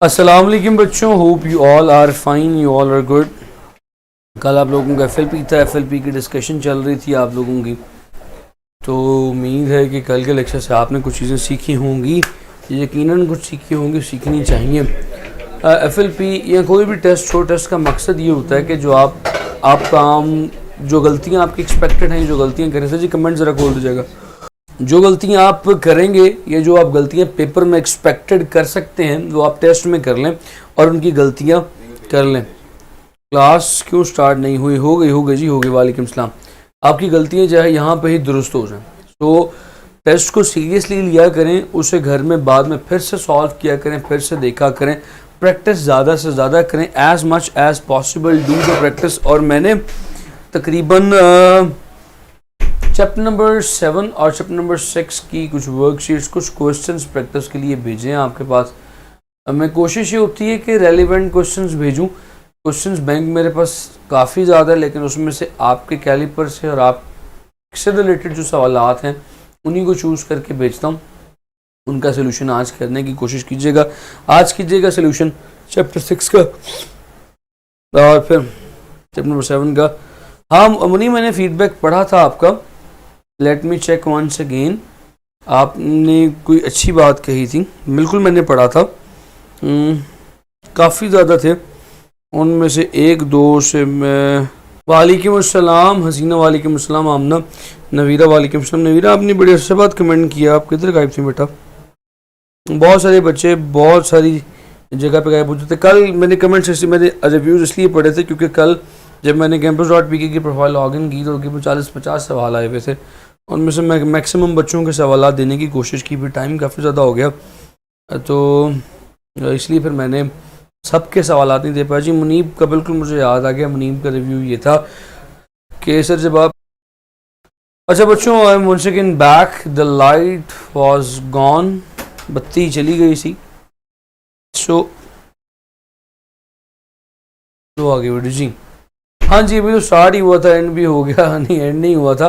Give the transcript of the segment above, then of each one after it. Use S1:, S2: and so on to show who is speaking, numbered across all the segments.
S1: अस्सलाम वालेकुम बच्चों, hope you all are fine, you all are good. कल आप लोगों का एफएलपी था, एफएलपी की डिस्कशन चल रही थी आप लोगों की, तो उम्मीद है कि कल के लेक्चर से आपने कुछ चीज़ें सीखी होंगी, यकीनन कुछ सीखी होंगी, सीखनी चाहिए। एफएलपी या कोई भी टेस्ट हो, टेस्ट का मकसद ये होता है कि जो आप काम जो गलतियाँ आपकी एक्सपेक्टेड हैं, जो गलतियाँ करें सर जी कमेंट ज़रा खोल दीजिएगा, जो गलतियां आप करेंगे या जो आप गलतियां पेपर में एक्सपेक्टेड कर सकते हैं वो आप टेस्ट में कर लें और उनकी गलतियां कर लें। क्लास क्यों स्टार्ट नहीं हुई? हो गई जी, हो गई। वालेकुम सलाम। आपकी गलतियां चाहे यहाँ पे ही दुरुस्त हो जाएं, तो टेस्ट को सीरियसली लिया करें, उसे घर में बाद में फिर से सॉल्व किया करें, फिर से देखा करें, प्रैक्टिस ज़्यादा से ज़्यादा करें, as much as possible do the practice. और मैंने तकरीबन चैप्टर नंबर 7 और चैप्टर नंबर 6 की कुछ वर्कशीट्स, कुछ क्वेश्चंस प्रैक्टिस के लिए भेजे हैं आपके पास। मैं कोशिश ये होती है कि रेलिवेंट क्वेश्चंस भेजूं। क्वेश्चंस बैंक मेरे पास काफ़ी ज़्यादा है, लेकिन उसमें से आपके कैलिपर से और आपसे रिलेटेड जो सवालात हैं उन्हीं को चूज़ करके भेजता हूँ। उनका सोल्यूशन आज करने की कोशिश कीजिएगा। आज कीजिएगा सोल्यूशन चैप्टर 6 का और फिर चैप्टर नंबर 7 का। हाँ मुनी, मैंने फीडबैक पढ़ा था आपका, let me check once again. आपने कोई अच्छी बात कही थी, बिल्कुल मैंने पढ़ा था, काफ़ी ज़्यादा थे, उनमें से एक दो से मैं। वालेकुम अस्सलाम हसीना, वालेकुम अस्सलाम आमना, नवीरा वालेकुम अस्सलाम। नवीरा आपने बड़ी अच्छी बात कमेंट किया, आप किधर गायब थी बेटा? बहुत सारे बच्चे बहुत सारी जगह पे गायब होते थे। कल मैंने कमेंट सेक्शन में रिव्यूज़ इसलिए पढ़े थे क्योंकि कल जब मैंने campus.pk की प्रोफाइल लॉगिन की तो उनके 40-50 सवाल आए हुए थे, उनमें से मैं मैक्सिमम बच्चों के सवाल देने की कोशिश की, फिर टाइम काफ़ी ज़्यादा हो गया तो इसलिए फिर मैंने सबके सवाल नहीं दे पाया। जी मुनीब का बिल्कुल मुझे याद आ गया, मुनीब का रिव्यू ये था कि सर जब आप, अच्छा बच्चों I am once again back, the light was gone, बत्ती चली गई थी, सो आगे वीडियो जी। हाँ जी, अभी तो स्टार्ट ही हुआ था, एंड भी हो गया, नहीं एंड नहीं हुआ था।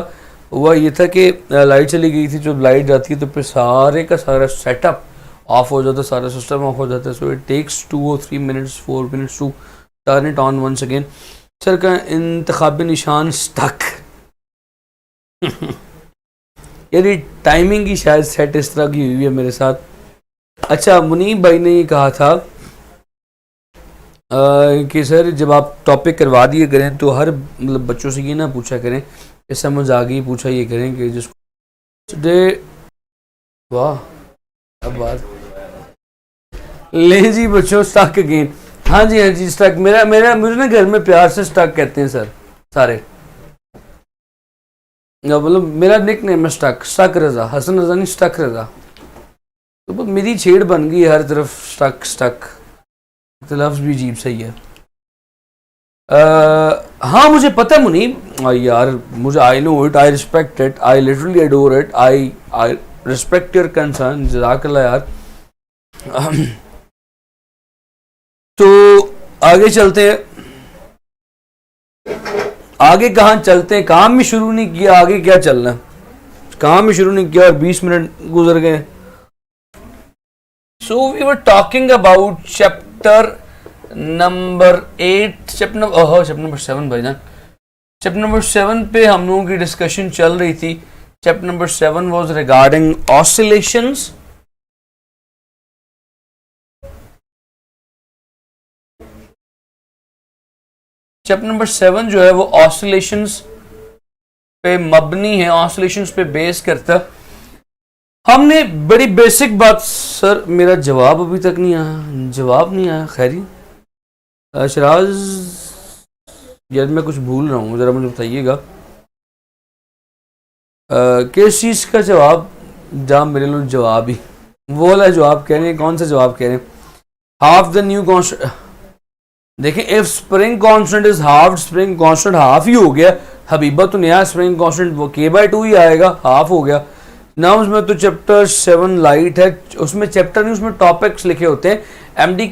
S1: हुआ ये था कि लाइट चली गई थी, जब लाइट जाती है तो फिर सारे का सारा सेटअप ऑफ हो जाता है, सारा सिस्टम ऑफ हो जाता है। So it takes 2 or 3 minutes 4 minutes to turn it on once again. Sir का इंतखाबी निशान स्टक यानी टाइमिंग की शायद सेट इस तरह की हुई है मेरे साथ। अच्छा मुनीब भाई ने ये कहा था कि सर जब आप टॉपिक करवा दिए करें तो हर मतलब बच्चों से ये ना पूछा करें कि समझ आ गई, पूछा ये करें कि जिसको टुडे, वाह अब बात ले जी बच्चों, स्टक अगेन। हाँ जी स्टक, मेरा मेरा मुझे ना घर में प्यार से स्टक कहते हैं सर सारे, मतलब मेरा निक नेम है स्टक रजा, हसन रजा नहीं, स्टक रजा। तो मेरी छेड़ बन गई हर तरफ, स्टक तो लफ्ज़ भी अजीब सही है। हाँ मुझे पता है मुनीब यार, मुझे I know it, I respect it, I literally adore it, I respect your concern, जज़ाकल्लाह यार। तो आगे चलते हैं, आगे कहाँ चलते हैं? काम भी शुरू नहीं किया, आगे क्या चलना है? काम भी शुरू नहीं किया और 20 मिनट गुजर गए। So we were talking about chapter number 8, chapter number 7 भाईजान। चैप्टर नंबर 7 पे हम लोगों की डिस्कशन चल रही थी। Chapter number 7 was regarding oscillations. Chapter number 7 जो है वो ऑसिलेशंस पे मबनी है, ऑसिलेशंस पे बेस करता है। हमने बड़ी बेसिक बात, सर मेरा जवाब अभी तक नहीं आया, जवाब नहीं आया, खैरी शराज यार मैं कुछ भूल रहा हूँ, ज़रा मुझे बताइएगा किस चीज़ का जवाब, जहाँ मेरे लोग जवाब ही वो वाला जवाब कह रहे हैं, कौन सा जवाब कह रहे हैं? Half the new constant. देखें if spring constant is half, spring constant half ही हो गया हबीबा, तो नया स्प्रिंग कांस्टेंट वो k/2 ही आएगा, हाफ हो गया ना। उसमें तो चैप्टर 7 लाइट है, उसमें चैप्टर नहीं, उसमें टॉपिक्स लिखे होते हैं। एमडी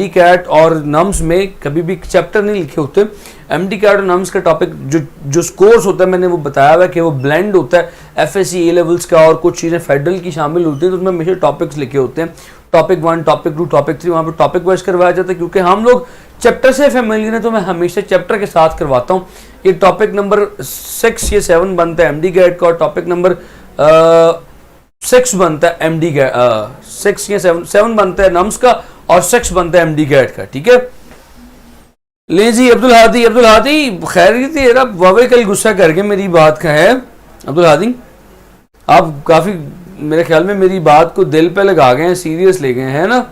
S1: कैट और नम्स में कभी भी चैप्टर नहीं लिखे होते। एमडी कैट और नम्स का टॉपिक जो कोर्स होता है, मैंने वो बताया हुआ है कि वो ब्लेंड होता है एफएससी ए लेवल्स का और कुछ चीज़ें फेडरल की शामिल होती हैं, तो उसमें हमेशा टॉपिक्स लिखे होते हैं। टॉपिक 1, टॉपिक 2, टॉपिक 3, वहाँ पर टॉपिक वाइज करवाया जाता है, क्योंकि हम लोग चैप्टर से फेमिलियर है तो मैं हमेशा चैप्टर के साथ करवाता हूँ। ये टॉपिक नंबर 6 या 7 बनता है एमडी गैट का, और टॉपिक नंबर 6 बनता है एमडी गैट, 6 या 7 बनता है नम्स का, और 6 बनता है एमडी गैट का, ठीक है। ले जी अब्दुल हादी खैरियत है यार, वावे कल गुस्सा करके मेरी बात का है। अब्दुल हादी आप काफ़ी मेरे ख्याल में मेरी बात को दिल पे लगा गए हैं, सीरियस ले गए हैं ना।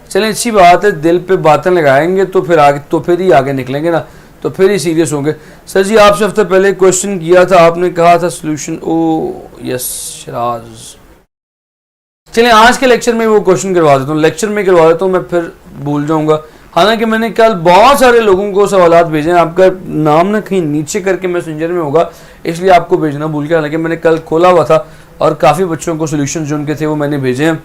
S1: चलें अच्छी बात है, दिल पे बातें लगाएंगे तो फिर ही आगे निकलेंगे ना, तो फिर ही सीरियस होंगे। सर जी आपसे हफ्ते पहले क्वेश्चन किया था, आपने कहा था सोल्यूशन, ओ यस शराज। चलें आज के लेक्चर में वो क्वेश्चन करवा देता हूँ, लेक्चर में करवा देता हूँ, मैं फिर भूल जाऊँगा। हालांकि मैंने कल बहुत सारे लोगों को सवालात भेजे हैं, आपका नाम ना कहीं नीचे करके मैसेंजर में होगा, इसलिए आपको भेजना भूल गया। हालांकि मैंने कल खोला हुआ था और काफ़ी बच्चों को सोल्यूशन जो उनके थे वो मैंने भेजे हैं।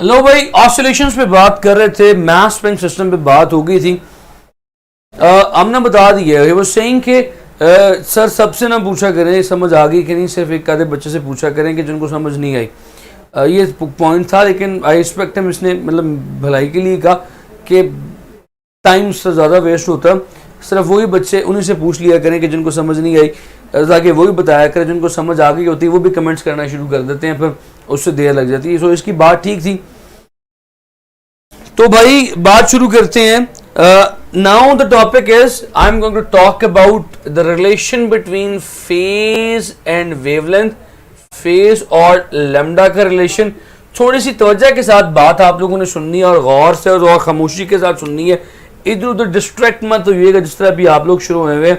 S1: लो भाई, ऑसिलेशंस पे बात कर रहे थे, मास स्प्रिंग सिस्टम पे बात हो गई थी। हमने बता दिया है वो सेइंग के सर सबसे ना पूछा करें समझ आ गई कि नहीं, सिर्फ एक आधे बच्चे से पूछा करें कि जिनको समझ नहीं आई। ये पॉइंट था, लेकिन आई रिस्पेक्ट हम, इसने मतलब भलाई के लिए कहा कि टाइम से ज़्यादा वेस्ट होता, सिर्फ वही बच्चे उन्हीं से पूछ लिया करें कि जिनको समझ नहीं आई, ताकि वही बताया करें। जिनको समझ आ गई होती है वो भी कमेंट्स करना शुरू कर देते हैं, फिर उससे देर लग जाती है। सो इसकी बात ठीक थी। तो भाई बात शुरू करते हैं। Now the topic is I am going to talk about the relation between phase and wavelength, phase और लैम्डा का रिलेशन। थोड़ी सी तवज्जो के साथ बात आप लोगों ने सुननी है, और गौर से और खामोशी के साथ सुननी है। इधर उधर डिस्ट्रैक्ट मत होइएगा, जिस तरह भी आप लोग शुरू हुए हुए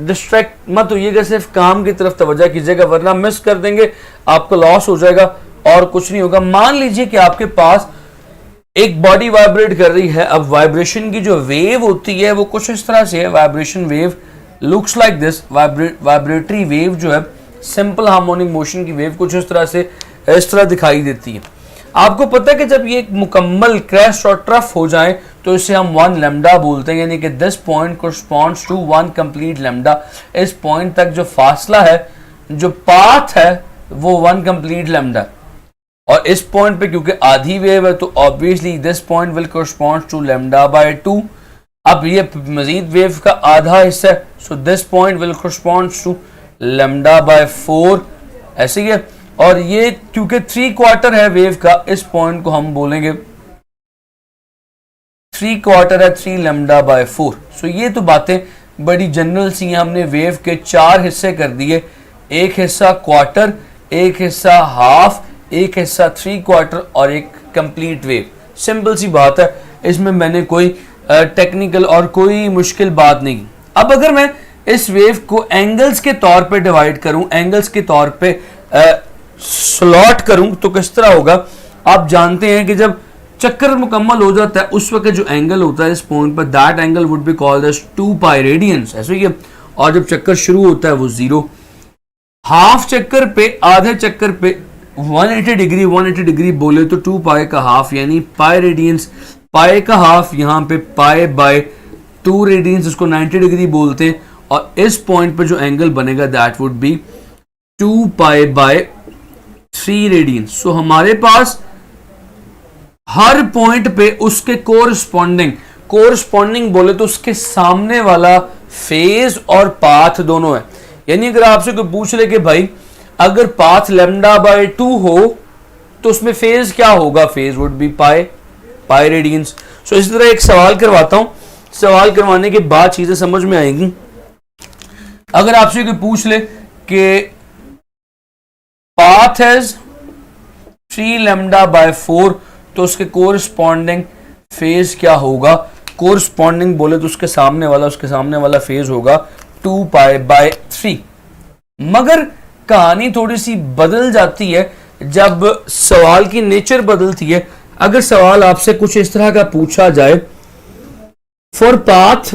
S1: डिस्ट्रैक्ट मत होइएगा, सिर्फ काम की तरफ तवज्जो कीजिएगा, वरना मिस कर देंगे, आपका लॉस हो जाएगा और कुछ नहीं होगा। मान लीजिए कि आपके पास एक बॉडी वाइब्रेट कर रही है। अब वाइब्रेशन की जो वेव होती है वो कुछ इस तरह से है, vibration wave looks like this. Vibratory wave जो है, सिंपल हार्मोनिक मोशन की वेव कुछ इस तरह से इस तरह दिखाई देती है। आपको पता है कि जब ये एक मुकम्मल क्रेस्ट और ट्रफ हो जाए तो इसे हम 1 लैम्डा बोलते हैं, यानी कि this point corresponds to 1 complete lambda. इस पॉइंट तक जो फासला है, जो पाथ है, वो 1 कंप्लीट लैम्डा। और इस पॉइंट पे क्योंकि आधी वेव है तो obviously this point will correspond to lambda by 2। अब ये मजीद वेव का आधा हिस्सा है, so this point will correspond to lambda by 4, ऐसे ही है। और ये क्योंकि 3/4 है वेव का, इस पॉइंट को हम बोलेंगे 3/4 है 3 लैम्डा बाय 4। सो ये तो बातें बड़ी जनरल सी हैं। हमने वेव के 4 हिस्से कर दिए, एक हिस्सा क्वार्टर, एक हिस्सा हाफ, एक हिस्सा 3/4 और एक कंप्लीट वेव। सिंपल सी बात है, इसमें मैंने कोई टेक्निकल और कोई मुश्किल बात नहीं। अब अगर मैं इस वेव को एंगल्स के तौर पे डिवाइड करूं, एंगल्स के तौर पे स्लॉट करूं, तो किस तरह होगा। आप जानते हैं कि जब चक्कर मुकम्मल हो जाता है उस वक्त जो एंगल होता है इस पॉइंट पर, that angle would be called as 2 pi radians, ऐसे ही है। और जब चक्कर शुरू होता है वो 0। हाफ चक्कर पे, आधे चक्कर पे 180 डिग्री बोले तो 2 पाई का हाफ यानी पाई रेडियंस। पाई का हाफ यहाँ पे पाई बाय 2 रेडियंस, इसको 90 डिग्री बोलते हैं। और इस पॉइंट पे जो एंगल बनेगा that would be 2 pi by 3 radians. सो हमारे पास हर पॉइंट पे उसके कोरस्पॉन्डिंग बोले तो उसके सामने वाला फेज और पाथ दोनों है। यानी अगर आपसे कोई पूछ ले कि भाई अगर पाथ लैम्डा बाय 2 हो तो उसमें फेज क्या होगा, phase would be pi radians. So इस तरह एक सवाल करवाता हूं, सवाल करवाने के बाद चीजें समझ में आएंगी। अगर आपसे कोई पूछ ले कि पाथ हैज 3 लैम्डा बाय 4 तो उसके कोरस्पॉन्डिंग फेज क्या होगा। कोरस्पॉन्डिंग बोले तो उसके सामने वाला फेज होगा 2 पाई बाय 3। मगर कहानी थोड़ी सी बदल जाती है जब सवाल की नेचर बदलती है। अगर सवाल आपसे कुछ इस तरह का पूछा जाए, for path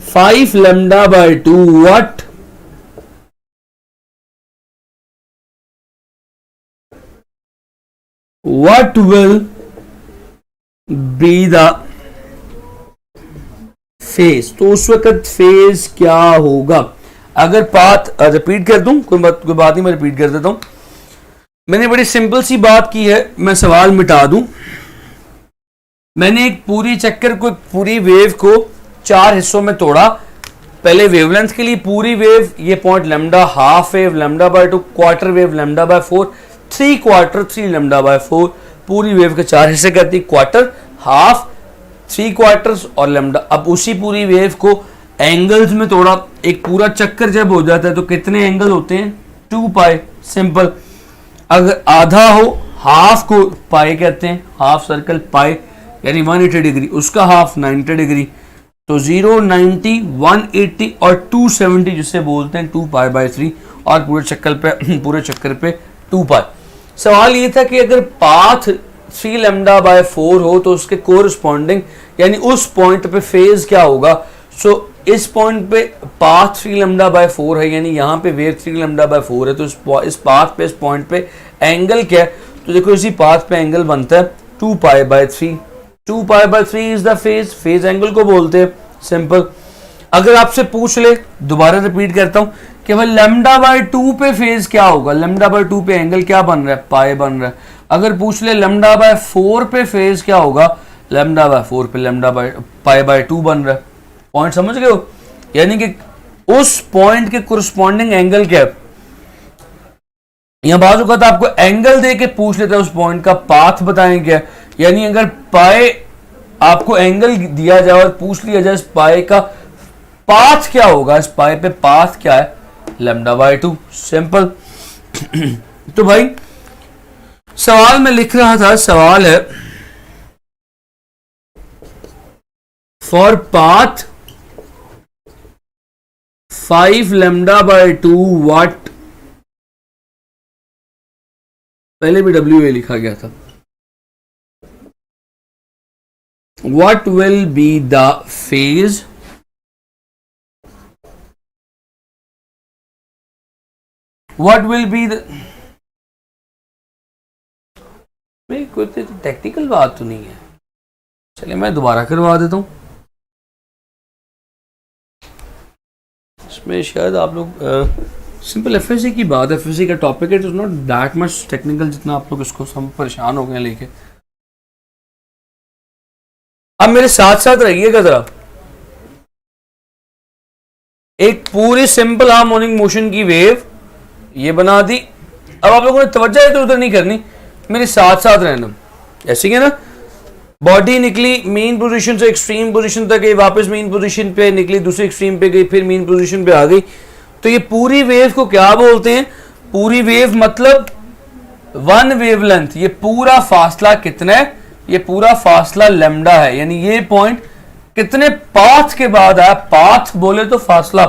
S1: 5 lambda by 2 what will be the phase, तो उस वक्त फेज क्या होगा। अगर पाथ रिपीट कर दूं, कोई बात नहीं, मैं रिपीट कर देता हूं। मैंने बड़ी सिंपल सी बात की है, मैं सवाल मिटा दूं। मैंने एक पूरी चक्कर को, पूरी वेव को 4 हिस्सों में तोड़ा। पहले वेवलेंथ के लिए पूरी वेव, ये point lambda, half wave lambda by 2, quarter wave lambda by 4, 3 quarter 3 lambda by 4। पूरी वेव के 4 हिस्से करती, क्वार्टर, हाफ, 3 क्वार्टर्स और लैम्डा। अब उसी पूरी वेव को एंगल्स में तोड़ा। एक पूरा चक्कर जब हो जाता है तो कितने एंगल होते हैं? 2 पाई। सिंपल। अगर आधा हो, हाफ को पाई कहते हैं, हाफ सर्कल पाई यानी 180 डिग्री, उसका हाफ 90 डिग्री। तो 0, 90, 180 और 270 जिसे बोलते हैं 2 पाई बाय 3, और पूरे चक्कर पे 2 पाई। सवाल ये था कि अगर पाथ 3 लैम्डा बाय 4 हो तो उसके कोरस्पॉन्डिंग यानी उस पॉइंट पे फेज क्या होगा। सो इस पॉइंट पे पाथ 3 लैम्डा बाय 4 है, यानी यहाँ पे वेव 3 लैम्डा बाय 4 है, तो इस पाथ पे, इस पॉइंट पे एंगल क्या है? तो देखो इसी पाथ पे एंगल बनता है 2 pi by 3। 2 pi by 3 is the phase, phase angle को बोलते हैं। सिंपल। अगर आपसे पूछ ले, दोबारा रिपीट करता हूं कि भाई लैम्डा बाय 2 पे फेज क्या होगा, लैम्डा बाय 2 पे एंगल क्या बन रहा है? पाई बन रहा है। अगर पूछ ले लैम्डा बाय 4 पे फेज क्या होगा, लैम्डा बाय 4 पे लैम्डा बाय पाई बाय 2 बन रहा है। पॉइंट समझ गए हो? यानी कि उस पॉइंट के कोरस्पॉन्डिंग एंगल क्या है। यहां बाजू का तो आपको एंगल दे के पूछ लेता है उस पॉइंट का पाथ बताएं क्या, यानी अगर पाए आपको एंगल दिया जाए और पूछ लिया जाए इस पाए का पाथ क्या होगा, इस पाए पे पाथ क्या है? Lambda by 2। सिंपल। तो भाई सवाल में लिख रहा था, सवाल है for path 5 lambda by 2 what, पहले भी WA लिखा गया था। What will be the phase what will be the भाई कोई तो टेक्निकल बात तो नहीं है। चलिए मैं दोबारा करवा देता हूं, इसमें शायद आप लोग सिंपल एफएससी की बात है, एफएससी का टॉपिक है, it is not that much technical जितना आप लोग इसको सब परेशान हो गए लेके। अब मेरे साथ साथ रहिएगा जरा। एक पूरी सिंपल हार्मोनिक मोशन की वेव ये बना दी। अब आप लोगों ने तवज्जो इधर उधर नहीं करनी, मेरे साथ साथ रहना। ऐसे ही ना, बॉडी निकली मीन पोजीशन से एक्सट्रीम पोजीशन तक गई, वापस मीन पोजीशन पे निकली, दूसरी एक्सट्रीम पे गई, फिर मीन पोजीशन पे आ गई। तो ये पूरी वेव को क्या बोलते हैं? पूरी वेव मतलब 1 वेवलेंथ। ये पूरा फासला कितना है? ये पूरा फासला लैम्डा है, यानी ये पॉइंट कितने पाथ के बाद आया? पाथ बोले तो फासला,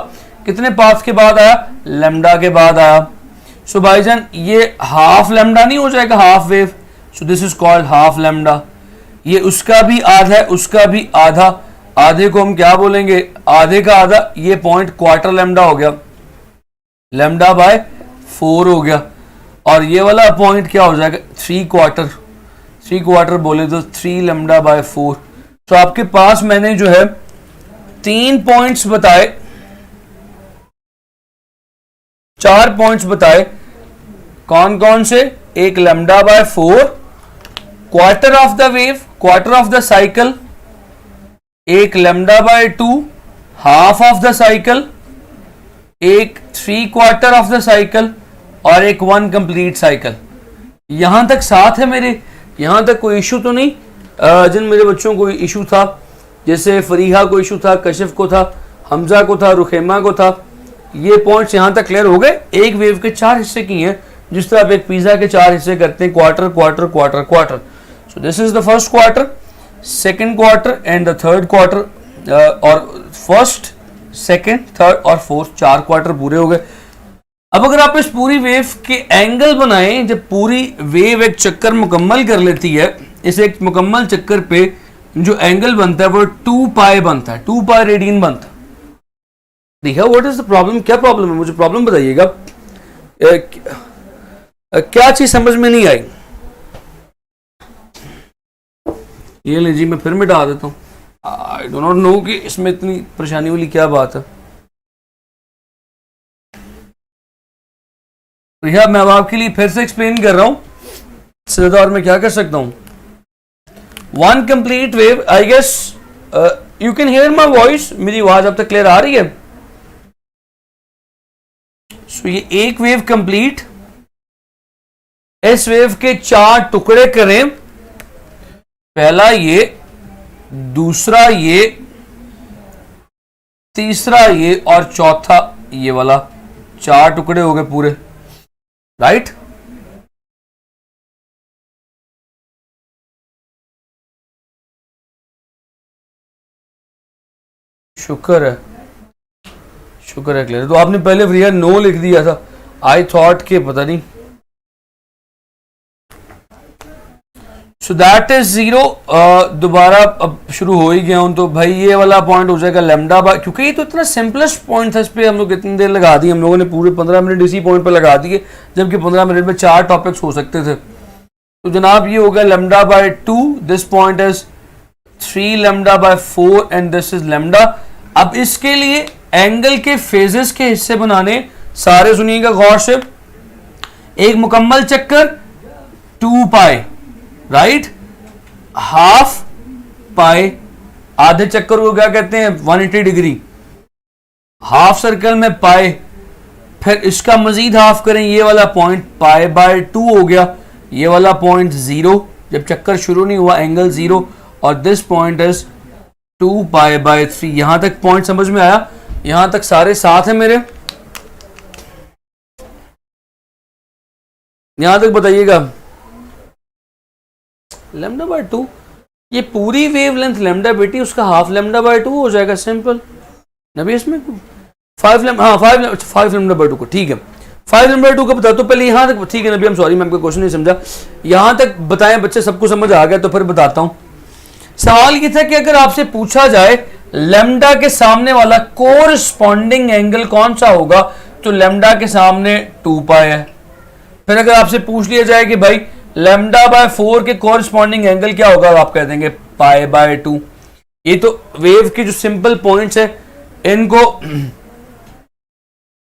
S1: कितने पाथ के बाद आया? लैम्डा के बाद आया। सो भाईजान ये हाफ लैम्डा नहीं हो जाएगा, half wave. So this is called half lambda. ये उसका भी आधा है, उसका भी आधा। आधे को हम क्या बोलेंगे? आधे का आधा। ये पॉइंट क्वार्टर लैम्डा हो गया, लैम्डा बाय 4 हो गया। और ये वाला पॉइंट क्या हो जाएगा? 3 क्वार्टर। 3 क्वार्टर बोले तो 3 लैम्डा बाय 4। तो आपके पास मैंने जो है 3 पॉइंट्स बताए, 4 पॉइंट्स बताए। कौन कौन से? एक lambda by 4, quarter of the wave, quarter of the cycle, एक lambda by 2, half of the cycle, एक 3 क्वार्टर ऑफ द साइकिल और एक 1 कंप्लीट साइकिल। यहां तक साथ है मेरे, यहां तक कोई इशू तो नहीं? जिन मेरे बच्चों को इशू था, जैसे फरीहा को इशू था, कशिफ को था, हमजा को था, रुखेमा को था, ये पॉइंट्स यहां तक क्लियर हो गए। एक वेव के 4 हिस्से की हैं, जिस तरह आप एक पिज्जा के 4 हिस्से करते हैं, quarter quarter quarter quarter. So this is the first quarter, second quarter and the third quarter. और फर्स्ट, सेकंड, थर्ड और फोर्थ, 4 क्वार्टर पूरे हो गए। अब अगर आप इस पूरी वेव के एंगल बनाएं, जब पूरी वेव एक चक्कर मुकम्मल कर लेती है, इस एक मुकम्मल चक्कर पे जो एंगल बनता है वो 2 पाई बनता है, 2 पाई रेडियन बनता है। देखा व्हाट इज द प्रॉब्लम? क्या प्रॉब्लम है? मुझे प्रॉब्लम बताइएगा। क्या चीज समझ में नहीं आई? ये लीजिए मैं फिर मिटा देता हूं। आई डो नॉट नो कि इसमें इतनी परेशानी वाली क्या बात है। भैया मैं अब आपके लिए फिर से एक्सप्लेन कर रहा हूं, इससे ज्यादा और मैं क्या कर सकता हूं। One complete wave, I guess you can hear my voice, मेरी आवाज अब तक क्लियर आ रही है। सो ये एक वेव कंप्लीट, इस वेव के 4 टुकड़े करें, पहला ये, दूसरा ये, तीसरा ये और चौथा ये वाला, 4 टुकड़े हो गए पूरे, राइट। शुक्र है क्लियर। तो आपने पहले भैया नो लिख दिया था, आई थॉट के पता नहीं। So that is 0। दोबारा अब शुरू हो ही गया हूं, तो भाई ये वाला पॉइंट हो जाएगा लैम्डा बाय, क्योंकि ये तो इतना सिंपलेस्ट पॉइंट था, इस पे हम लोग इतनी देर लगा दी, हम लोगों ने पूरे 15 मिनट इसी पॉइंट पे लगा दिए, जबकि 15 मिनट में 4 टॉपिक्स हो सकते थे। तो जनाब ये हो गया lambda by 2, this point is 3 lambda by 4 and this is lambda. अब इसके लिए एंगल के फेजेस के हिस्से बनाने, सारे सुनिएगा गौर से। एक मुकम्मल चक्कर 2 पाई, राइट, हाफ पाई, आधे चक्कर को क्या कहते हैं 180 डिग्री, हाफ सर्कल में पाई, फिर इसका मजीद हाफ करें, ये वाला पॉइंट पाई बाय 2 हो गया, ये वाला पॉइंट 0, जब चक्कर शुरू नहीं हुआ एंगल 0, और this point is 2 pi by 3। यहां तक पॉइंट समझ में आया? यहां तक सारे साथ हैं मेरे? यहां तक बताइएगा। लैम्डा बाय 2, ये पूरी वेवलेंथ लैम्डा बेटी, उसका हाफ लैम्डा बाय 2 हो जाएगा, सिंपल। नबी इसमें 5 लैम्डा बाय 2 को, ठीक है, 5 लैम्डा बाय 2 का बता। तो पहले यहां तक ठीक है नबी, हम सॉरी मैं आपका क्वेश्चन नहीं समझा, यहां तक बताएं बच्चे, सबको समझ आ गया तो फिर बताता हूं। सवाल ये था कि अगर आपसे पूछा जाए लैम्डा के सामने वाला कोरस्पॉन्डिंग एंगल कौन सा होगा, तो लैम्डा के सामने 2 पाई है। फिर अगर आपसे पूछ लिया जाए कि भाई लैम्डा बाय 4 के कोरस्पॉन्डिंग एंगल क्या होगा, आप कह देंगे पाई बाय 2। ये तो वेव के जो सिंपल पॉइंट्स है,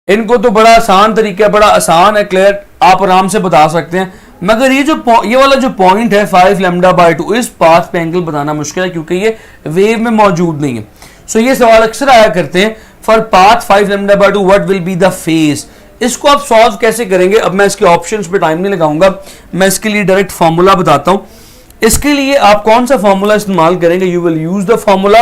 S1: इनको तो बड़ा आसान तरीका है, बड़ा आसान है, क्लियर, आप आराम से बता सकते हैं। मगर ये वाला जो पॉइंट है 5 लैम्डा बाय 2, इस पाथ पे एंगल बताना मुश्किल है, क्योंकि ये वेव में मौजूद नहीं है। सो ये सवाल अक्सर आया करते हैं, for path 5 lambda by 2 what will be the phase. इसको आप सॉल्व कैसे करेंगे? अब मैं इसके ऑप्शंस पे टाइम नहीं लगाऊंगा, मैं इसके लिए डायरेक्ट फॉर्मूला बताता हूं। इसके लिए आप कौन सा फॉर्मूला इस्तेमाल करेंगे? You will use the formula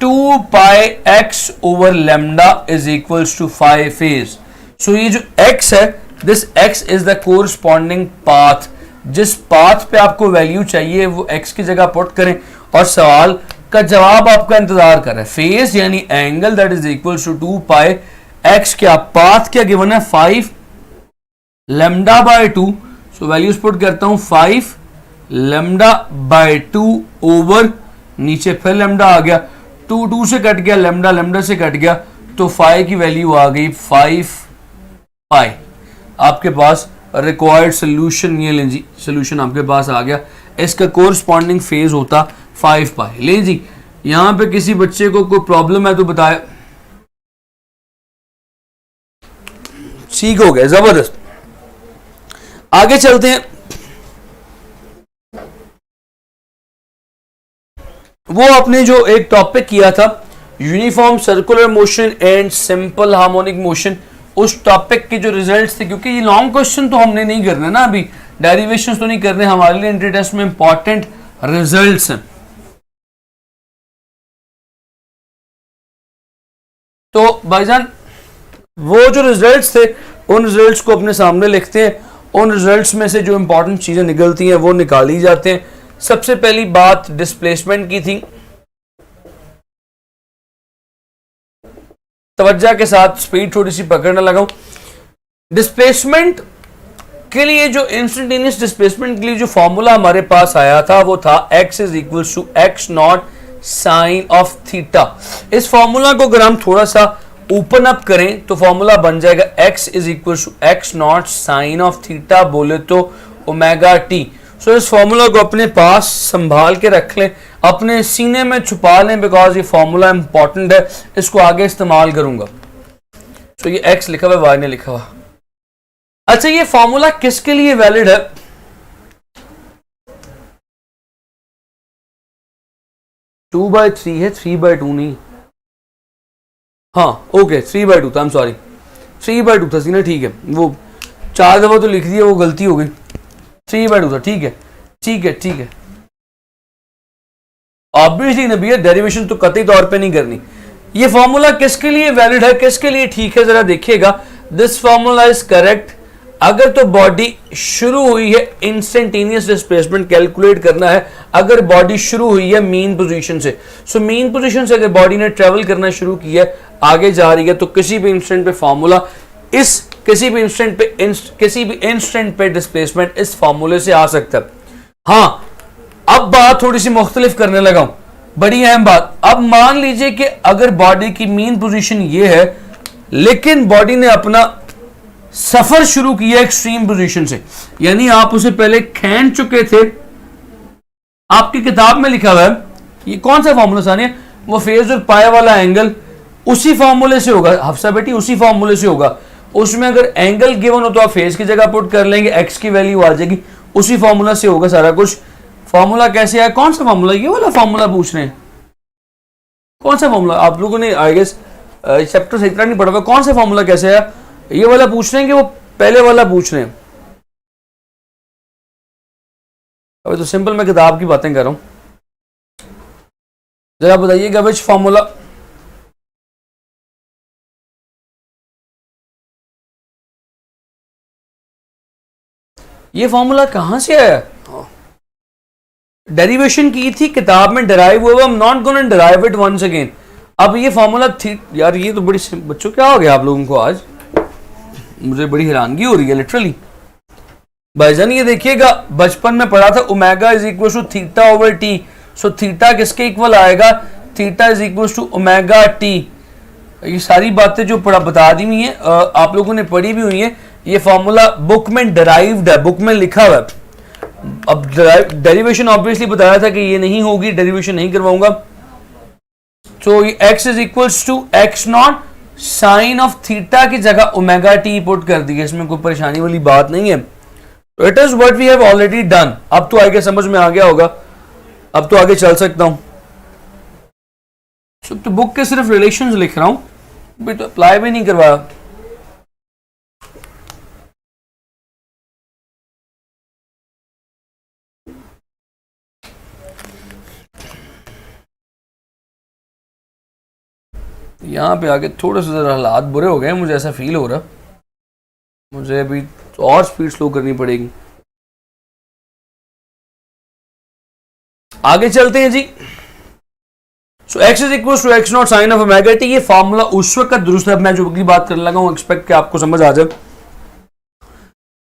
S1: 2 pi x over lambda is equals to 5 phase. So ये जो x है, this x is the corresponding path. जिस पाथ पे आपको वैल्यू चाहिए वो x की जगह पुट करें, और सवाल का जवाब आपका इंतजार कर रहा है। फेज यानी angle that is equal to 2 pi x, क्या पाथ क्या गिवन है 5 lambda by 2। So values put करता हूं 5 लैम्डा बाय 2 ओवर, नीचे फिर लैम्डा आ गया, 2 से कट गया, लैम्डा से कट गया, तो 5 की वैल्यू आ गई 5 पाई। आपके पास रिक्वायर्ड सोल्यूशन, ये लें जी, सोल्यूशन आपके पास आ गया। इसका कोरस्पॉन्डिंग फेज होता 5 पाई। लें जी, यहां पे किसी बच्चे को कोई प्रॉब्लम है तो बताए। ठीक हो गया, जबरदस्त। आगे चलते हैं। वो आपने जो एक टॉपिक किया था, uniform circular motion and simple harmonic motion, उस टॉपिक के जो रिजल्ट्स थे, क्योंकि ये लॉन्ग क्वेश्चन तो हमने नहीं करने ना, अभी डेरिवेशंस तो नहीं करने, हमारे लिए एंट्री टेस्ट में इंपॉर्टेंट रिजल्ट्स हैं। तो भाईजान वो जो रिजल्ट्स थे, उन रिजल्ट्स को अपने सामने लिखते हैं, उन रिजल्ट्स में से जो इंपॉर्टेंट चीजें निकलती हैं वो निकाली जाते हैं। सबसे पहली बात डिस्प्लेसमेंट की थी, तवज्जो के साथ स्पीड थोड़ी सी पकड़ने लगा हूं। डिस्प्लेसमेंट के लिए जो इंस्टेंटेनियस डिस्प्लेसमेंट के लिए जो फॉर्मूला हमारे पास आया था वो था x is equal to x not sine of theta. इस फॉर्मूला को अगर हम थोड़ा सा ओपन अप करें तो फॉर्मूला बन जाएगा x is equal to x not sine of theta, बोले तो ओमेगा टी। सो इस फॉर्मूला को अपने पास संभाल के रख लें, अपने सीने में छुपा लें, बिकॉज ये फॉर्मूला इंपॉर्टेंट है, इसको आगे इस्तेमाल करूंगा। तो ये x लिखा हुआ, y ने लिखा हुआ, अच्छा, ये फॉर्मूला किसके लिए वैलिड है? टू बाई थ्री है, 3/2 नहीं। हाँ ओके, 3/2 था, आई एम सॉरी, 3/2 था सीना, ठीक है, वो 4 दफा तो लिख दिया, वो गलती हो गई, 3/2 था, ठीक है ठीक है ठीक है। ऑब्वियसली नबी है, डेरिवेशन तो कतई तौर पे नहीं करनी। ये फॉर्मूला किसके लिए वैलिड है, किसके लिए ठीक है, जरा देखिएगा। दिस फॉर्मूला इज करेक्ट अगर तो बॉडी शुरू हुई है, इंस्टेंटेनियस डिस्प्लेसमेंट कैलकुलेट करना है अगर बॉडी शुरू हुई है मीन पोजीशन से। सो मीन पोजीशन से अगर बॉडी ने ट्रेवल करना शुरू किया है, आगे जा रही है, तो किसी भी इंस्टेंट पे फॉर्मूला इस किसी भी इंस्टेंट पे डिस्प्लेसमेंट इस फॉर्मूले से आ सकता है। हाँ, अब बात थोड़ी सी मुख्तलिफ करने लगा हूं, बड़ी अहम बात। अब मान लीजिए कि अगर बॉडी की मीन पोजीशन ये है, लेकिन बॉडी ने अपना सफर शुरू किया एक्सट्रीम पोजीशन से, यानी आप उसे पहले खींच चुके थे। आपकी किताब में लिखा हुआ है, ये कौन सा फॉर्मूला सानिया, वो फेज और पाए वाला एंगल उसी फॉर्मूले से होगा हफ्सा बेटी, उसी फॉर्मूले से होगा। उसमें अगर एंगल गिवन हो तो आप फेज की जगह पुट कर लेंगे, एक्स की वैल्यू आ जाएगी, उसी फॉर्मूला से होगा सारा कुछ। फॉर्मूला कैसे है, कौन सा फॉर्मूला, ये वाला फॉर्मूला पूछ रहे हैं, कौन सा फॉर्मूला? आप लोगों ने आई गेस चैप्टर सही तरह नहीं पढ़ा हुआ, कौन सा फॉर्मूला कैसे है, ये वाला पूछ रहे हैं कि वो पहले वाला पूछ रहे हैं? अभी तो सिंपल मैं किताब की बातें कर रहा हूं, जरा बताइएगा विच फॉर्मूला। ये फॉर्मूला कहां से आया? डेरिवेशन की थी किताब में, डराइव हुआ, I am not gonna derive it once again. अब ये फॉर्मूला थी यार, ये तो बड़ी बच्चों क्या हो गया आप लोगों को आज, मुझे बड़ी हैरानगी हो रही है लिटरली। भाईजान ये देखिएगा, बचपन में पढ़ा था omega is equal to theta over T. So theta किसके इक्वल आएगा, theta is equal to omega T. ये सारी बातें जो पढ़ा बता दी हुई है, आप लोगों ने पढ़ी भी हुई है। ये फॉर्मूला बुक में डराइव्ड है, बुक में लिखा हुआ है। अब डेरिवेशन ऑब्वियसली बताया था कि ये नहीं होगी, डेरिवेशन नहीं करवाऊंगा। तो ये x is equals to x not sine of theta की जगह ओमेगा टी पुट कर दिया, इसमें कोई परेशानी वाली बात नहीं है। It is what we have already done. अब तो आगे समझ में आ गया होगा, अब तो आगे चल सकता हूं। तो बुक के सिर्फ रिलेशंस लिख रहा हूं, अभी तो अप्लाई भी नहीं करवाया। यहाँ पे आके थोड़े से ज़रा हालात बुरे हो गए, मुझे ऐसा फील हो रहा, मुझे अभी तो और स्पीड स्लो करनी पड़ेगी। आगे चलते हैं जी। So x is equal to x not sine of omega T. ये फॉर्मूला उस वक्त दुरुस्त है, मैं जो अगली बात करने लगा हूं एक्सपेक्ट कि आपको समझ आ जाए।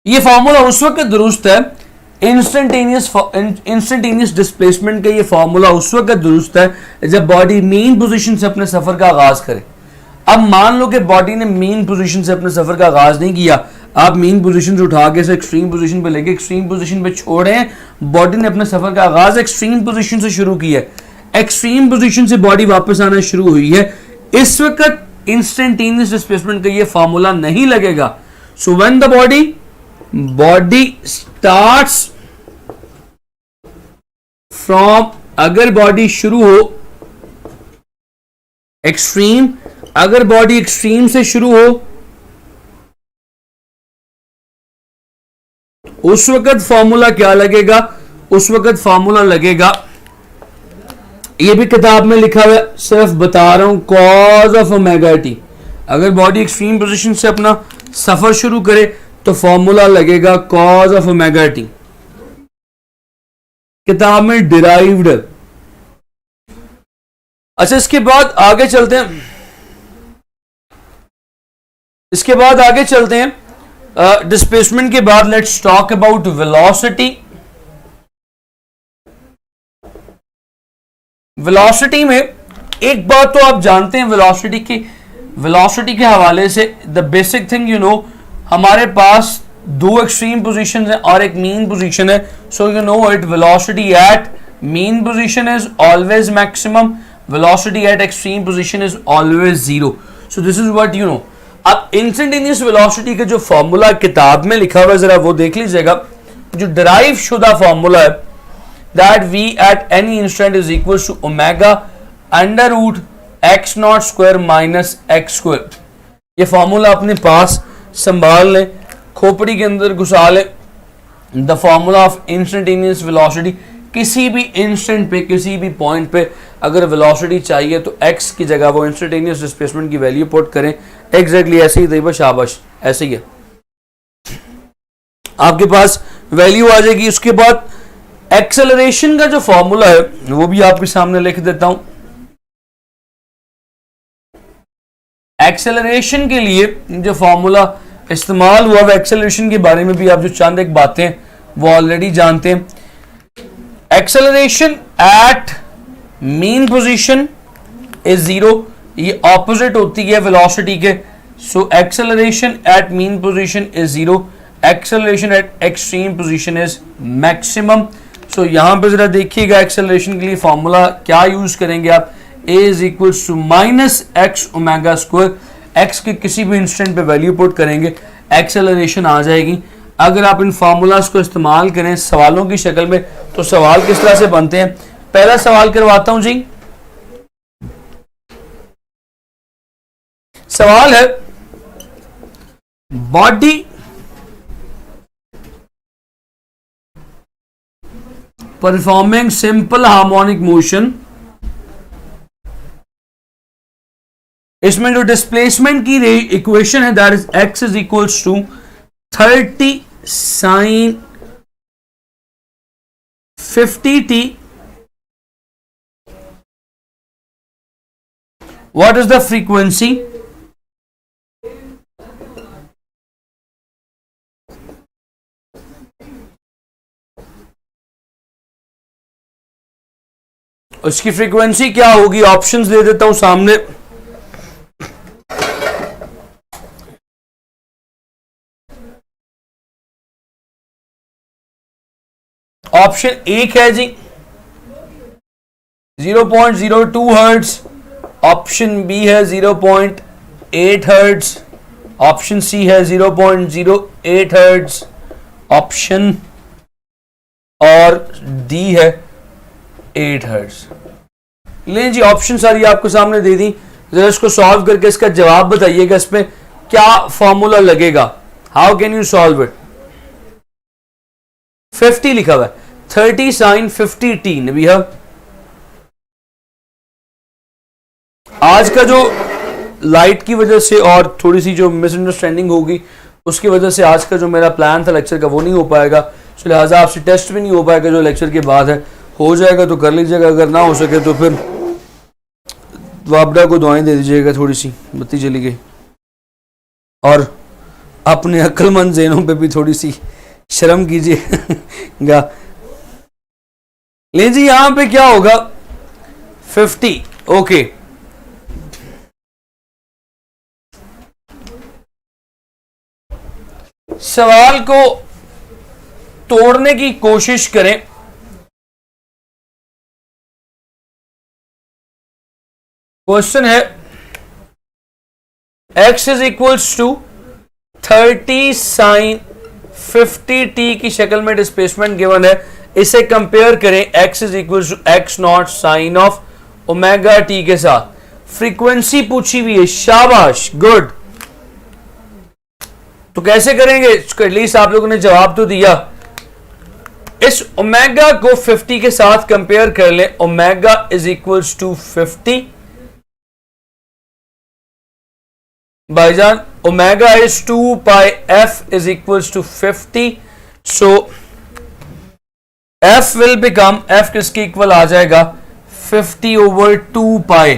S1: ये फॉर्मूला उस वक्त दुरुस्त है, इंस्टेंटेनियस डिस्प्लेसमेंट का ये फॉर्मूला उस वक्त दुरुस्त है जब बॉडी मीन पोजीशन से अपने सफर का आगाज करे। अब मान लो कि बॉडी ने मीन पोजीशन से अपने सफर का आगाज नहीं किया, आप मीन पोजीशन से उठा के एक्सट्रीम पोजीशन पे लेके एक्सट्रीम पोजीशन पे छोड़े हैं, बॉडी ने अपने सफर का आगाज एक्सट्रीम पोजीशन से शुरू किया है, एक्सट्रीम पोजीशन से बॉडी वापस आना शुरू हुई है, इस वक्त इंस्टेंटेनियस डिस्प्लेसमेंट का ये फॉर्मूला नहीं लगेगा। So when the body starts from, अगर बॉडी शुरू हो एक्सट्रीम, अगर बॉडी एक्सट्रीम से शुरू हो उस वक्त फॉर्मूला क्या लगेगा, उस वक्त फॉर्मूला लगेगा, ये भी किताब में लिखा हुआ है, सिर्फ बता रहा हूं, कॉज ऑफ ओमेगा टी। अगर बॉडी एक्सट्रीम पोजीशन से अपना सफर शुरू करे तो फॉर्मूला लगेगा कॉज ऑफ ओमेगा टी, किताब में डिराइव्ड। अच्छा, इसके बाद आगे चलते हैं, इसके बाद आगे चलते हैं डिस्प्लेसमेंट के बाद let's talk about velocity. Velocity में एक बात तो आप जानते हैं, वेलोसिटी के हवाले से the basic thing you know, हमारे पास दो एक्सट्रीम पोजीशन है और एक मीन पोजीशन है। So you know it, velocity at mean position is always maximum, velocity at extreme position is always zero. So this is what you know. अब instantaneous velocity का जो formula किताब में लिखा हुआ है जरा वो देख लीजिएगा, जो डिराइव शुदा फॉर्मूला है, that v at any instant is equal to omega under root X not square minus x square. ये फॉर्मूला अपने पास संभाल लें, खोपड़ी के अंदर घुसा लें। The formula of instantaneous velocity, किसी भी इंस्टेंट पे किसी भी पॉइंट पे अगर वेलोसिटी चाहिए तो x की जगह वो इंस्टेंटेनियस डिस्प्लेसमेंट की वैल्यू पुट करें। एग्जैक्टली ऐसे ही तरीबा, शाबाश, ऐसे ही है, आपके पास वैल्यू आ जाएगी। उसके बाद एक्सेलरेशन का जो फॉर्मूला है वो भी आपके सामने लिख देता हूं। एक्सेलरेशन के लिए जो फॉर्मूला इस्तेमाल हुआ है, एक्सेलरेशन के बारे में भी आप जो चंद एक बातें वो ऑलरेडी जानते हैं। Acceleration at mean position is zero, ये ऑपोजिट होती है वेलोसिटी के। So acceleration at mean position is zero, acceleration at extreme position is maximum. So यहां पे जरा देखिएगा, एक्सेलरेशन के लिए फॉर्मूला क्या यूज करेंगे आप, a is equal to minus x omega square. X के किसी भी इंस्टेंट पे वैल्यू पुट करेंगे, एक्सेलरेशन आ जाएगी। अगर आप इन फार्मूलाज को इस्तेमाल करें सवालों की शक्ल में, तो सवाल किस तरह से बनते हैं। पहला सवाल करवाता हूं जी। सवाल है, body performing simple harmonic motion, इसमें जो डिस्प्लेसमेंट की इक्वेशन है that is x is equals to 30 sin 50t। What is the frequency? उसकी फ्रीक्वेंसी क्या होगी? ऑप्शंस दे देता हूं सामने। ऑप्शन एक है जी 0.02 हर्ट्ज, ऑप्शन बी है 0.8 हर्ट्ज, ऑप्शन सी है 0.08 हर्ट्ज, ऑप्शन और डी है 8 हर्ट्ज। लें जी, ऑप्शन सारी आपको सामने दे दी, जरा इसको सॉल्व करके इसका जवाब बताइएगा, इसमें क्या फॉर्मूला लगेगा। How can you solve it? 50 लिखा हुआ है, 30 sin 50t। नबीहा, आज का जो लाइट की वजह से और थोड़ी सी जो मिसअंडरस्टैंडिंग होगी उसकी वजह से आज का जो मेरा प्लान था लेक्चर का वो नहीं हो पाएगा, तो लिहाजा आपसे टेस्ट भी नहीं हो पाएगा जो लेक्चर के बाद है। हो जाएगा तो कर लीजिएगा, अगर ना हो सके तो फिर वाबडा को दुआएं दे दीजिएगा। थोड़ी सी बत्ती चली गई, और अपने अक्लमंद ज़हनों पे भी थोड़ी सी शर्म कीजिएगा। ले जी, यहां पे क्या होगा? 50। ओके, सवाल को तोड़ने की कोशिश करें। क्वेश्चन है x is equals to 30 sin 50t की शक्ल में डिस्प्लेसमेंट गिवन है। इसे कंपेयर करें x is equals to X not sine of omega T के साथ। फ्रीक्वेंसी पूछी हुई है, शाबाश, गुड। तो कैसे करेंगे? एटलीस्ट आप लोगों ने जवाब तो दिया। इस ओमेगा को 50 के साथ कंपेयर कर लें। ओमेगा इज इक्वल्स टू 50 भाईजान, omega is 2 pi F is equals to 50। So F will become, F किसके इक्वल आ जाएगा? 50 ओवर 2 पाई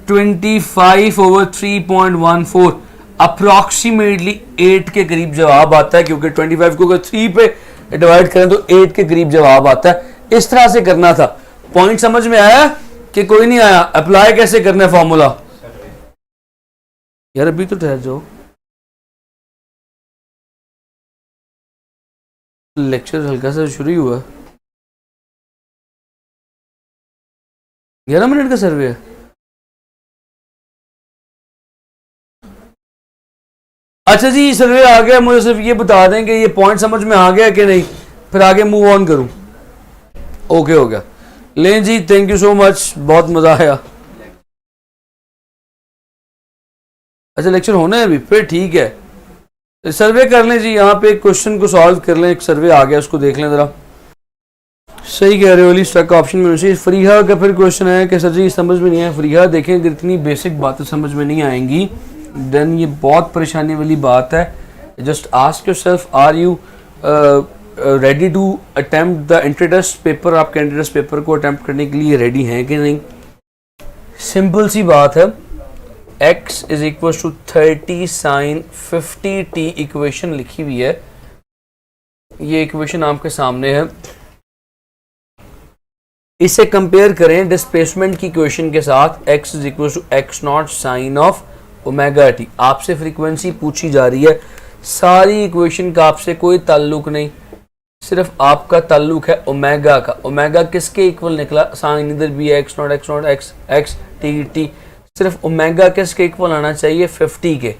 S1: 25 ओवर 3.14, अप्रोक्सीमेटली 8 के करीब जवाब आता है, क्योंकि 25 को अगर 3 पे डिवाइड करें तो 8 के करीब जवाब आता है। इस तरह से करना था। पॉइंट समझ में आया कि कोई नहीं आया? अप्लाई कैसे करना है फॉर्मूला? यार अभी तो ठहर जाओ, लेक्चर हल्का सा शुरू ही हुआ। 11 मिनट का सर्वे है। अच्छा जी सर्वे आ गया, मुझे सिर्फ ये बता दें कि ये पॉइंट समझ में आ गया कि नहीं, फिर आगे मूव ऑन करूं। ओके हो गया, लें जी, थैंक यू सो मच, बहुत मजा आया। अच्छा लेक्चर होना है अभी, फिर ठीक है, सर्वे कर लें जी, यहाँ पे एक क्वेश्चन को सॉल्व कर लें, एक सर्वे आ गया उसको देख लें जरा। सही कह रहे हो, अली स्टक ऑप्शन में से फरीहा का फिर क्वेश्चन है कि सर जी समझ में नहीं है। फरीहा देखें, अगर इतनी बेसिक बातें समझ में नहीं आएंगी देन ये बहुत परेशानी वाली बात है। Just ask yourself, are you ready to attempt the entry test paper? आप एंट्री टेस्ट पेपर को अटेम्प्ट करने के लिए रेडी हैं कि नहीं? सिंपल सी बात है, x is equal to 30 sine 50t equation लिखी हुई है, ये इक्वेशन आपके सामने है। इसे कंपेयर करें डिस्प्लेसमेंट की इक्वेशन के साथ, x is equal to X not sine of omega T. आपसे फ्रीक्वेंसी पूछी जा रही है, सारी इक्वेशन का आपसे कोई ताल्लुक नहीं, सिर्फ आपका ताल्लुक है ओमेगा का। ओमेगा किसके इक्वल निकला? साइन इधर भी है, x not x x T T, सिर्फ ओमेगा किसके इक्वल आना चाहिए? 50 के।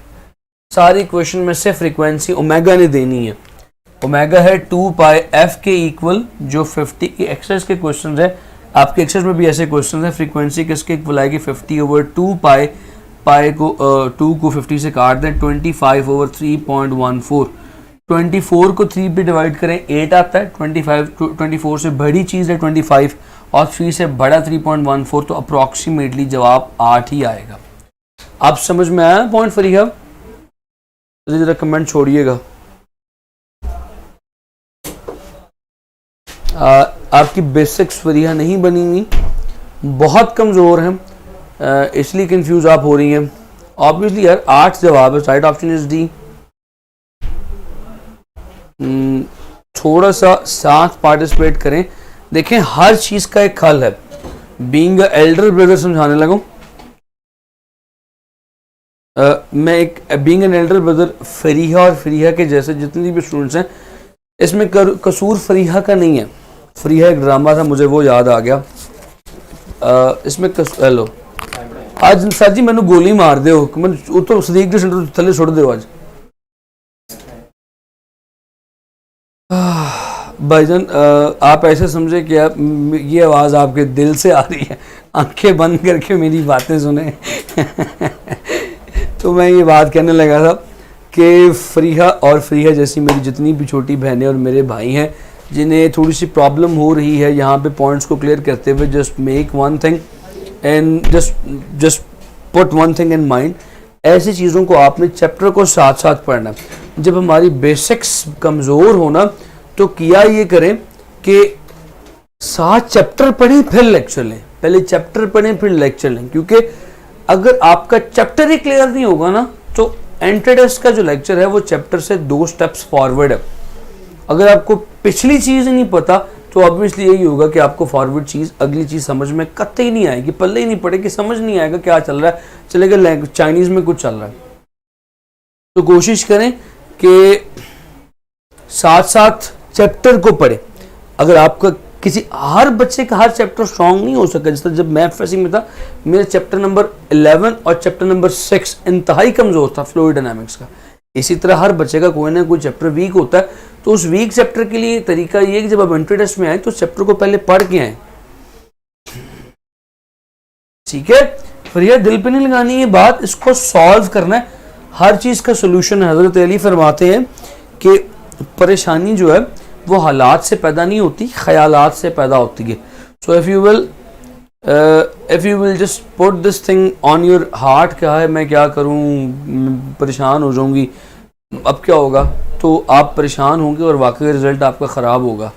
S1: सारी इक्वेशन में से फ्रीक्वेंसी ओमेगा ने देनी है। ओमेगा है 2 पाई एफ के इक्वल, जो 50 की एक्सरसाइज के क्वेश्चन है, आपके एक्सरसाइज में भी ऐसे क्वेश्चन है। फ्रीक्वेंसी किसके इक्वल आएगी? 50 ओवर 2 पाई, पाई को 2 को 50 से काट दें, 25 ओवर 3.14। 24 को 3 पे डिवाइड करें 8 आता है, 24 से बड़ी चीज़ है 25 और 3 से बड़ा 3.14, तो अप्रॉक्सीमेटली जवाब 8 ही आएगा। आप समझ में आया पॉइंट फरीहा? जरा कमेंट छोड़िएगा। आपकी बेसिक्स फरीहा नहीं बनी हुई, बहुत कमज़ोर हैं, इसलिए कंफ्यूज आप हो रही हैं। ऑब्वियसली यार 8 जवाब है, राइट ऑप्शन इज डी। थोड़ा सा साथ पार्टिसिपेट करें, देखें हर चीज का एक हल है। बीइंग एल्डर ब्रदर समझाने लगूं, मैं एक being an elder brother, Fariha और फरीहा के जैसे जितनी भी स्टूडेंट्स हैं, इसमें कसूर फरीहा का नहीं है। फरीहा एक ड्रामा था, मुझे वो याद आ गया। इसमें हेलो, आज सर जी मैंने गोली मार दे हो तो सदीक के सेंटर थले छोड़ दो आज। भाईजान आप ऐसे समझे कि आप ये आवाज़ आपके दिल से आ रही है, आंखें बंद करके मेरी बातें सुने। तो मैं ये बात कहने लगा था कि फरीहा और फरीहा जैसी मेरी जितनी भी छोटी बहनें और मेरे भाई हैं जिन्हें थोड़ी सी प्रॉब्लम हो रही है यहाँ पे पॉइंट्स को क्लियर करते हुए, just make one thing and just put one thing in mind. ऐसी चीज़ों को आपने चैप्टर को साथ साथ पढ़ना। जब हमारी बेसिक्स कमज़ोर होना तो किया ये करें कि 7 चैप्टर पढ़ें फिर लेक्चर लें, पहले चैप्टर पढ़ें फिर लेक्चर लें, क्योंकि अगर आपका चैप्टर ही क्लियर नहीं होगा ना तो एंट्री टेस्ट का जो लेक्चर है वो चैप्टर से 2 स्टेप्स फॉरवर्ड है। अगर आपको पिछली चीज़ नहीं पता तो ऑब्वियसली यही होगा कि आपको फॉरवर्ड चीज़, अगली चीज़ समझ में कतई नहीं आएगी, पल्ले ही नहीं पड़ेगी, समझ नहीं आएगा क्या चल रहा है, चलेगा चाइनीज़ में कुछ चल रहा है। तो कोशिश करें कि साथ साथ चैप्टर को पढ़े। अगर आपका किसी हर बच्चे का हर चैप्टर स्ट्रांग नहीं हो सका, जैसे जब मैं एफएससी में था मेरा चैप्टर नंबर 11 और चैप्टर नंबर 6 इंतहाई कमज़ोर था फ्लूइड डायनामिक्स का। इसी तरह हर बच्चे का कोई ना कोई चैप्टर वीक होता है, तो उस वीक चैप्टर के लिए तरीका ये है कि जब आप एंट्री टेस्ट में आए तो चैप्टर को पहले पढ़ के आए। ठीक है, फिर यह दिल पे नहीं लगानी है बात, इसको सॉल्व करना है। हर चीज़ का सोल्यूशन है। हज़रत अली फरमाते हैं कि परेशानी जो है वो हालात से पैदा नहीं होती, ख्यालात से पैदा होती है। So if you will just put this thing on your heart, क्या है मैं क्या करूं, परेशान हो जाऊंगी, अब क्या होगा, तो आप परेशान होंगे और वाकई रिजल्ट आपका ख़राब होगा।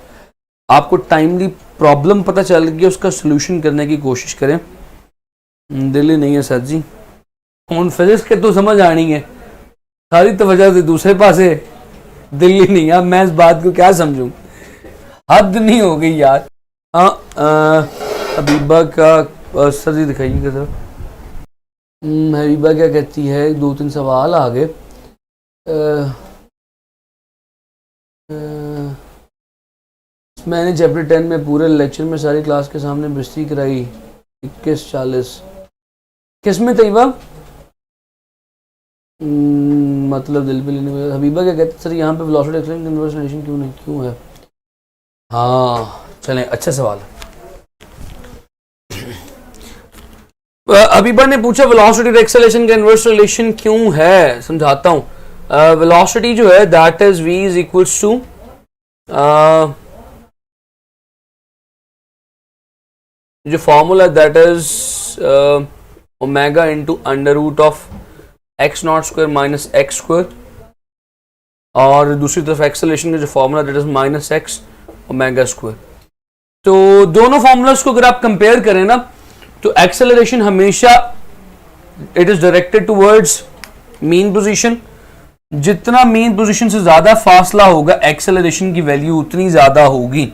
S1: आपको टाइमली प्रॉब्लम पता चल गई, उसका सोल्यूशन करने की कोशिश करें। दिल ही नहीं है सर जी, उन फिजिक्स के तो समझ आनी है, सारी तवज्जो से दूसरे पास है, दिल ही नहीं। अब मैं इस बात को क्या समझूं, हद नहीं हो गई यार। हाँ हबीबा का सर जी दिखाइए सर। हबीबा क्या कहती है, 2-3 सवाल आ गए। मैंने चैप्टर 10 में पूरे लेक्चर में सारी क्लास के सामने बेइज्जती कराई। 21-40 किस में तैयबा? मतलब दिल पे लेने में। हबीबा क्या कहते सर यहाँ पे वेलोसिटी एक्सेलरेशन इनवर्स रिलेशन क्यों नहीं, क्यों है? हाँ चलें, अच्छा सवाल है। हबीबा ने पूछा वेलोसिटी और एक्सेलरेशन का इनवर्स रिलेशन क्यों है, समझाता हूँ। वेलोसिटी जो है that is v is equals to जो formula that is omega into under root of x not square minus x square, और दूसरी तरफ एक्सेलरेशन का जो formula that is minus x omega square. तो दोनों फॉर्मूलाज को अगर आप कंपेयर करें ना, तो एक्सेलरेशन हमेशा it is directed towards mean position. जितना मीन पोजीशन से ज्यादा फासला होगा एक्सेलरेशन की वैल्यू उतनी ज्यादा होगी।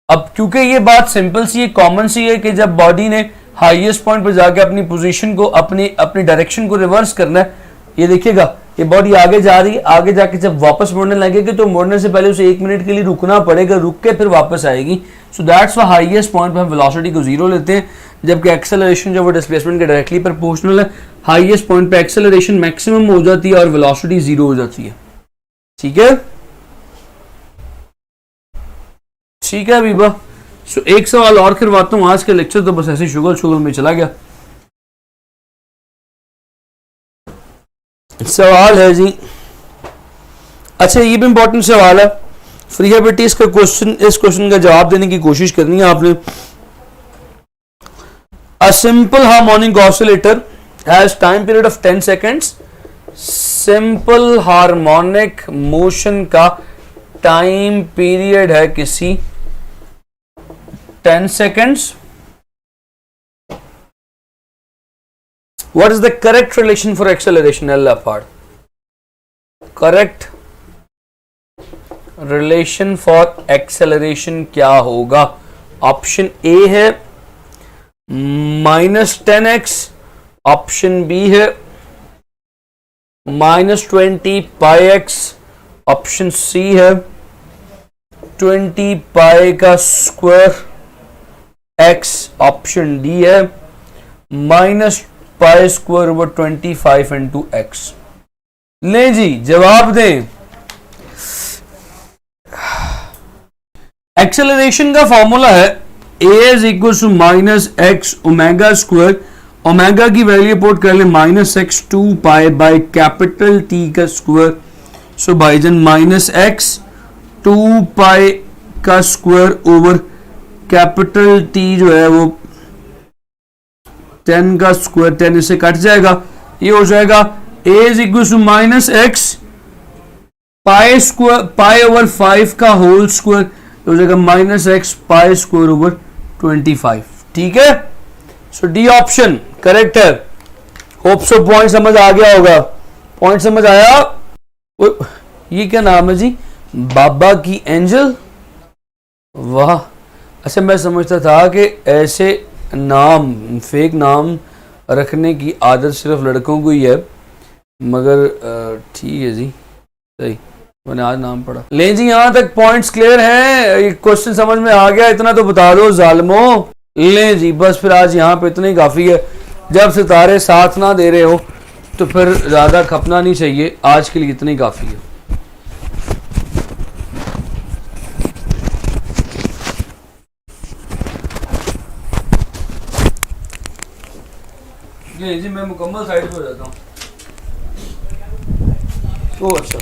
S1: अब क्योंकि ये बात सिंपल सी है, कॉमन सी है कि जब बॉडी ने हाईएस्ट पॉइंट पर जाके अपनी पोजीशन को अपनी डायरेक्शन को रिवर्स करना है, ये देखिएगा ये बॉडी आगे जा रही है, आगे जाके जब वापस मुड़ने लगेगी तो मुड़ने से पहले उसे 1 मिनट के लिए रुकना पड़ेगा, रुक के फिर वापस आएगी। So that's why highest point पे हम वेलोसिटी को 0 लेते हैं, जबकि एक्सेलरेशन जो वो डिस्प्लेसमेंट के डायरेक्टली प्रोपोर्शनल है। हाईएस्ट पॉइंट पे एक्सेलरेशन मैक्सिमम हो जाती है और वेलोसिटी 0 हो जाती है। ठीक है, ठीक है अबीबा। सो एक सवाल और करवाता हूँ, आज का लेक्चर तो बस ऐसे शुगर में चला गया। सवाल है जी, अच्छा ये भी इंपॉर्टेंट सवाल है, फ्री है बेटी, इसका क्वेश्चन, इस क्वेश्चन का जवाब देने की कोशिश करनी है आपने। A simple harmonic oscillator has time period of 10 seconds. Simple harmonic motion का टाइम पीरियड है किसी 10 seconds. What is the correct relation for acceleration? L apart. Correct relation for acceleration क्या होगा? ऑप्शन ए है -10x, ऑप्शन बी है -20 पाई x, option C है 20 पाई का square x, option D है -पाई स्क्वायर ओवर 25 इंटू एक्स। ले जी जवाब दें। एक्सेलरेशन का फॉर्मूला है a is equal to -x omega square, omega की वैल्यू पुट कर ले -x 2 pi by capital T का स्क्वायर। सो भाईजान -x 2 पाई का स्क्वायर ओवर कैपिटल T जो है वो 10 का स्क्वायर, 10 इससे कट जाएगा, ये हो जाएगा a is equal to -x pi square pi over 5 का होल स्क्वायर, हो जाएगा -x पाई स्क्वायर ओवर 25। ठीक है, सो डी ऑप्शन करेक्ट है। होप सो पॉइंट समझ आ गया होगा, पॉइंट समझ आया। ये क्या नाम है जी, बाबा की एंजल, वाह। अच्छा मैं समझता था कि ऐसे नाम, फेक नाम रखने की आदत सिर्फ लड़कों को ही है, मगर ठीक है जी, सही, मैंने आज नाम पढ़ा। ले जी यहां तक पॉइंट्स क्लियर हैं, ये क्वेश्चन समझ में आ गया, इतना तो बता दो जालिमो। ले जी बस फिर आज यहाँ पे इतना ही काफी है। जब सितारे साथ ना दे रहे हो तो फिर ज्यादा खपना नहीं चाहिए, आज के लिए इतना ही काफी है। जी मैं मुकम्मल साइड पे हो जाता हूँ। ओ अच्छा।